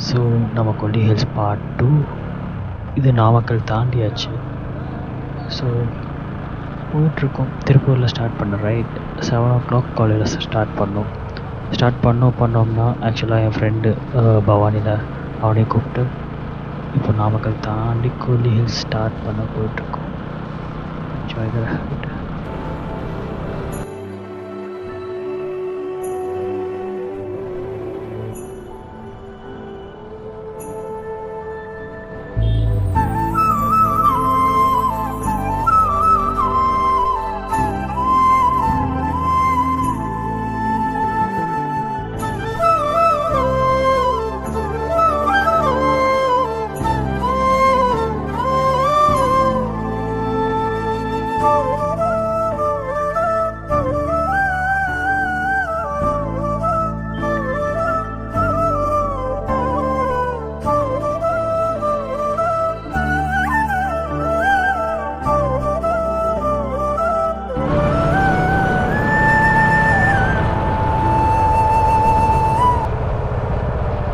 So நம்ம கொல்லி hills part 2 இது Namakkal தாண்டியாச்சு. So போயிட்டுருக்கோம். திருப்பூரில் ஸ்டார்ட் பண்ண ரைட் 7 o'clock காலையில் ஸ்டார்ட் பண்ணோம்னா ஆக்சுவலாக என் ஃப்ரெண்டு பவானியில் அவனையும் கூப்பிட்டு இப்போ நாமக்கல் தாண்டி கொல்லி ஹில்ஸ் ஸ்டார்ட் பண்ண போயிட்டுருக்கோம். Enjoy the right.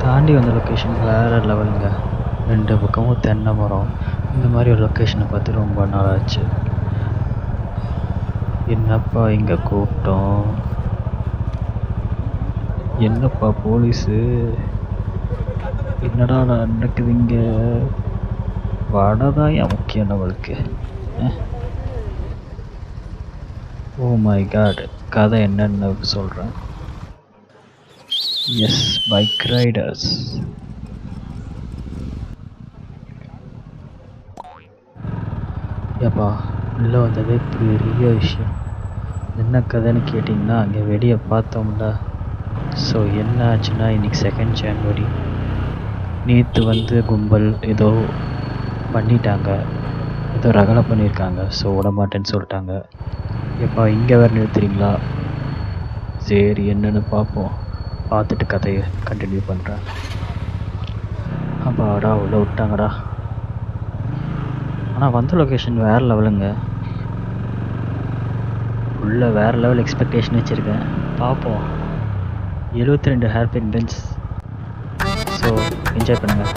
தாண்டி வந்த லொக்கேஷன் வேறு லெவலுங்க. 2 பக்கமும் தென்னை மரம். இந்த மாதிரி ஒரு லொக்கேஷனை பார்த்து ரொம்ப நாள் ஆச்சு. என்னப்பா இங்கே கூப்பிட்டோம், என்னப்பா போலீஸு, என்னடா நடக்குது இங்கே? வடதான் என் முக்கியம் நம்மளுக்கு. ஓ மை காட், கதை என்னன்னு சொல்கிறேன். Yes, bike riders. ஏப்பா உள்ளே வந்ததே பெரிய விஷயம். என்ன கதைன்னு கேட்டிங்கன்னா, அங்கே வெளியே பார்த்தோம்ல. ஸோ என்ன ஆச்சுன்னா, இன்றைக்கி 2nd January. நேற்று கும்பல் ஏதோ பண்ணிட்டாங்க, ஏதோ ரகலை பண்ணியிருக்காங்க. ஸோ விட மாட்டேன்னு சொல்லிட்டாங்க. ஏப்பா இங்கே வேறு நிறுத்துறீங்களா? சரி என்னென்னு பார்ப்போம், பார்த்துட்டு கதையை கண்டினியூ பண்ணுறேன். அப்பாடா உள்ளே விட்டாங்கடா. ஆனால் வந்த லொக்கேஷன் வேறு லெவலுங்க. உள்ள வேறு லெவல் எக்ஸ்பெக்டேஷன் வச்சுருக்கேன். பார்ப்போம். 72 ஹேர்பின் பென்ஸ். ஸோ என்ஜாய் பண்ணுங்கள்.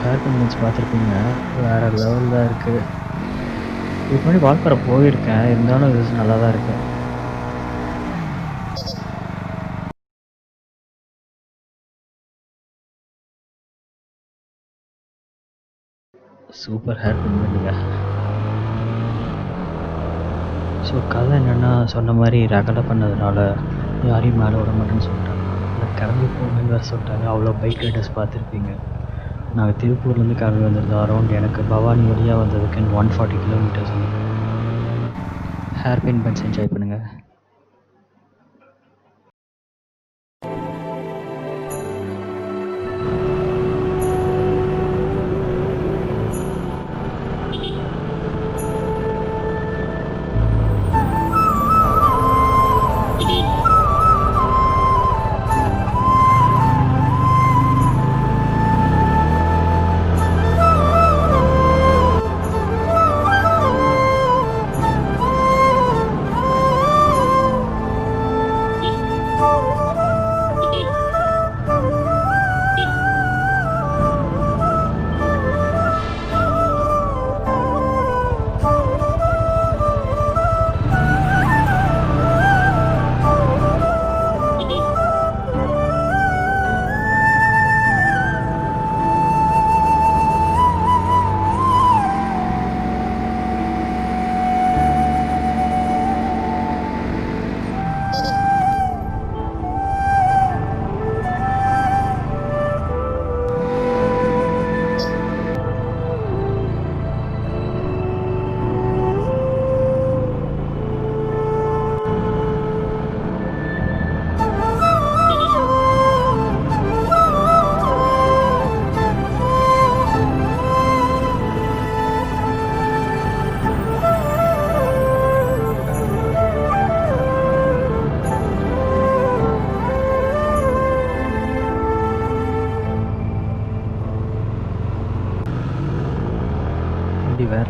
ஹேர் கன்வென்ஸ் பார்த்துருப்பீங்க, வேறு லெவலில் தான் இருக்குது. இதுக்கு முன்னாடி வால்பாறை போயிருக்கேன், இருந்தாலும் இது நல்லா தான் இருக்குது. சூப்பர் ஹேர் பின் பண்ணுங்க. ஸோ கதை என்னென்னா, சொன்ன மாதிரி ரகலை பண்ணதுனால யாரையும் மேலே விட மாட்டேன்னு சொல்லிட்டாங்க. இல்லை கிளம்பி போகணுன்னு வேறு சொல்லிட்டாங்க. அவ்வளோ பைக் ரைடர்ஸ் பார்த்துருப்பீங்க. நாங்கள் திருப்பூர்லேருந்து கிளம்பி வந்திருந்தோம். அரௌண்ட் எனக்கு பவானி வழியாக வந்ததுக்கு 140 kilometers. ஹேர் பின் பன்ஸ் என்ஜாய் பண்ணுங்கள்.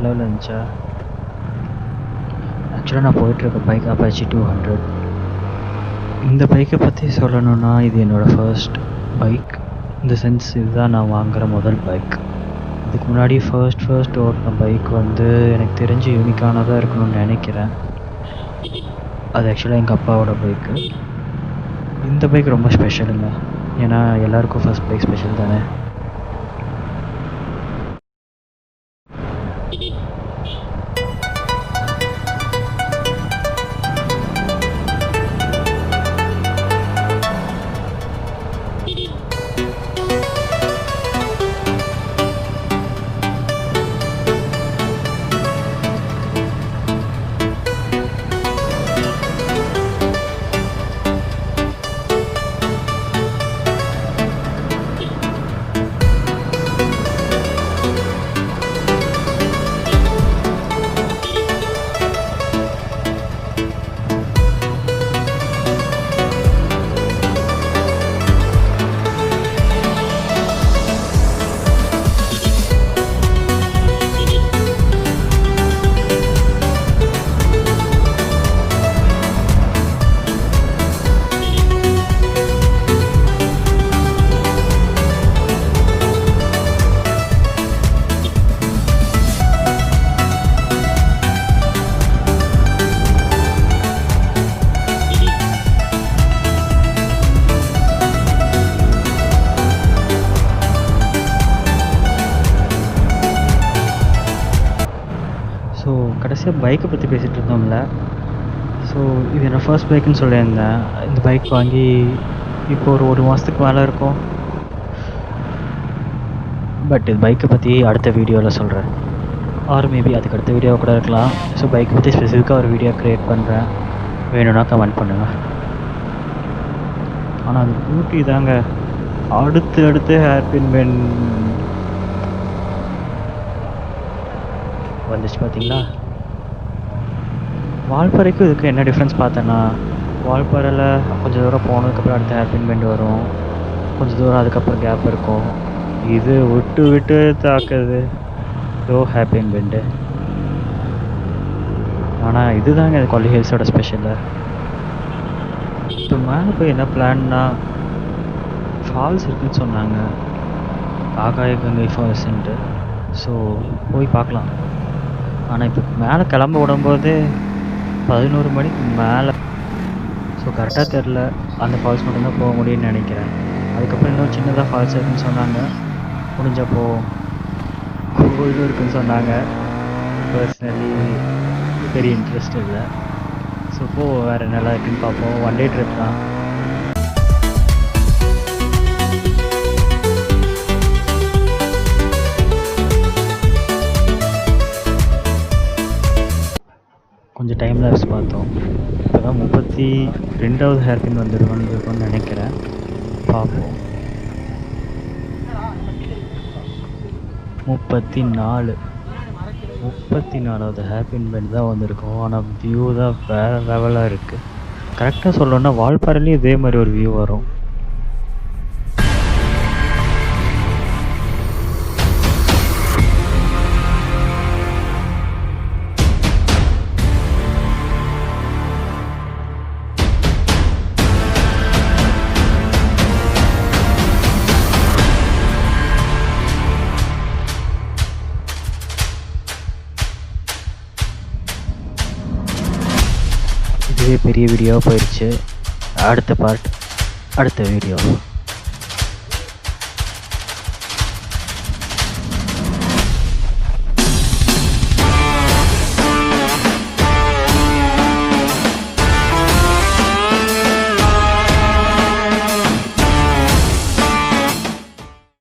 லெவலில் இருந்துச்சா. ஆக்சுவலாக நான் போயிட்டுருக்க பைக் அப்பாச்சி 200. இந்த பைக்கை பற்றி சொல்லணுன்னா இது என்னோடய ஃபர்ஸ்ட் பைக். இந்த சென்ஸ் இதுதான் நான் வாங்குகிற முதல் பைக். இதுக்கு முன்னாடி ஃபர்ஸ்ட் ஓட்டின பைக் வந்து எனக்கு தெரிஞ்சு யூனிக்கானதாக இருக்கணும்னு நினைக்கிறேன். அது ஆக்சுவலாக எங்கள் அப்பாவோட பைக்கு. இந்த பைக் ரொம்ப ஸ்பெஷலுங்க. ஏன்னா எல்லாருக்கும் ஃபர்ஸ்ட் பைக் ஸ்பெஷல் தானே. ஸோ கடைசியாக பைக்கை பற்றி பேசிகிட்டு இருந்தோம்ல. ஸோ இது என்னோடய ஃபர்ஸ்ட் பைக்குன்னு சொல்லியிருந்தேன். இந்த பைக் வாங்கி இப்போ ஒரு மாதத்துக்கு மேலே இருக்கும். பட் இது பைக்கை பற்றி அடுத்த வீடியோவில் சொல்கிறேன். ஆர் மேபி அதுக்கு அடுத்த வீடியோவை கூட இருக்கலாம். ஸோ பைக்கை பற்றி ஸ்பெசிஃபிக்காக ஒரு வீடியோ க்ரியேட் பண்ணுறேன். வேணும்னா கமெண்ட் பண்ணுங்கள். ஆனால் அந்த பியூட்டி தாங்க. அடுத்து ஹேர்பின் பென் வந்துச்சு பார்த்தீங்களா. வால்பாறைக்கும் இதுக்கு என்ன டிஃப்ரென்ஸ் பார்த்தேன்னா, வால்பாறையில் கொஞ்சம் தூரம் போனதுக்கப்புறம் அடுத்த ஹேர்பின் பெண்ட் வரும். கொஞ்சம் தூரம் அதுக்கப்புறம் கேப் இருக்கும். இது விட்டு தாக்குது ஹேர்பின் பெண்டு. ஆனால் இதுதாங்க இது கொல்லி ஹில்ஸோட ஸ்பெஷலு. இப்போ மேலே போய் என்ன பிளான்னா, ஃபால்ஸ் இருக்குதுன்னு சொன்னாங்க, ஆகாய கங்கை ஃபால்ஸுன்ட்டு. ஸோ போய் பார்க்கலாம். ஆனால் இப்போ மேலே கிளம்ப விடும்போது 11 மணிக்கு மேலே. ஸோ கரெக்டாக தெரில. அந்த ஃபால்ஸ் மட்டும்தான் போக முடியும்னு நினைக்கிறேன். அதுக்கப்புறம் இன்னும் சின்னதாக ஃபால்ஸ் இருக்குதுன்னு சொன்னாங்க. முடிஞ்சப்போ கோயிலும் இருக்குதுன்னு சொன்னாங்க. பர்சனலி பெரிய இன்ட்ரெஸ்ட் இல்லை. ஸோ வேறு என்னெல்லாம் இருக்குதுன்னு பார்ப்போம். 1 டே ட்ரிப் தான். கொஞ்சம் டைம் லேப்ஸ் பார்த்தோம். இப்போ தான் 32வது ஹேர்பின் வந்துருக்கோன்னு நினைக்கிறேன். பார்ப்போம். 34வது ஹேர்பின் பெண்ட் தான் வந்திருக்கோம். ஆனால் வியூ தான் வேறு லெவலாக இருக்குது. கரெக்டாக சொல்லணுன்னா வால்பாறையிலையும் இதே மாதிரி ஒரு வியூ வரும். இதுவே பெரிய வீடியோவாக போயிடுச்சு. அடுத்த பார்ட் அடுத்த வீடியோ.